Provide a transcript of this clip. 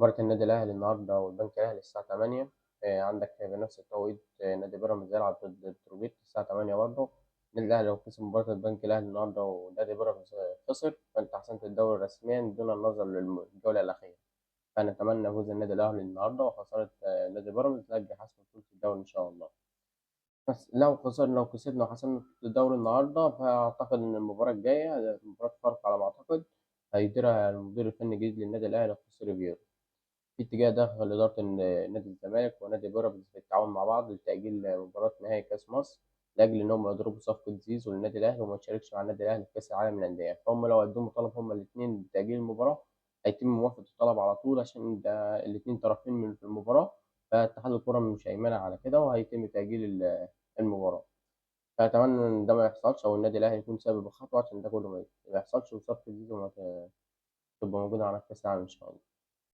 مباراة النادي الأهلي النهاردة والبنك الأهلي الساعة 8. عندك بنفس التوقيت نادي بيراميدز هيلعب ضد بتروجيت الساعة 8 برضه. النادي الأهلي لو كسب مباراة البنك الأهلي النهاردة ونادي بيراميدز خسر، فأنت حسمت الدوري رسميا دون النظر للجولة الأخيرة. فنتمنى فوز النادي الأهلي النهاردة وخسارة نادي بيراميدز تؤدي حسم بطولة الدوري إن شاء الله. بس لو كسبنا وحسمنا الدوري النهاردة، فأعتقد إن المباراة الجاية مباراة فاركو على ما أعتقد هيديرها المدير الفني الجديد للنادي الأهلي خوسيه ريفيرو. في اتجاه داخل إدارة نادي الزمالك ونادي بيراميدز بالتعاون مع بعض لتأجيل مباراة نهائي كأس مصر، لأجل إن هم يضربوا صفقة زيزو للنادي الأهلي وما يشاركش مع النادي الأهلي في كأس العالم للأندية. فهم لو قدموا طلب هم الاتنين بتأجيل المباراة، هيتم موافقة الطلب على طول عشان ده الاتنين طرفين من في المباراة. فاتحاد الكرة مش هيمنع على كده وهيتم تأجيل المباراة. فأتمنى إن ده ما يحصلش أو النادي الأهلي يكون سبب الخطوة عشان ده كله ما يحصلش وصفقة زيزو ما تبقى موجودة على كأس العالم إن شاء الله.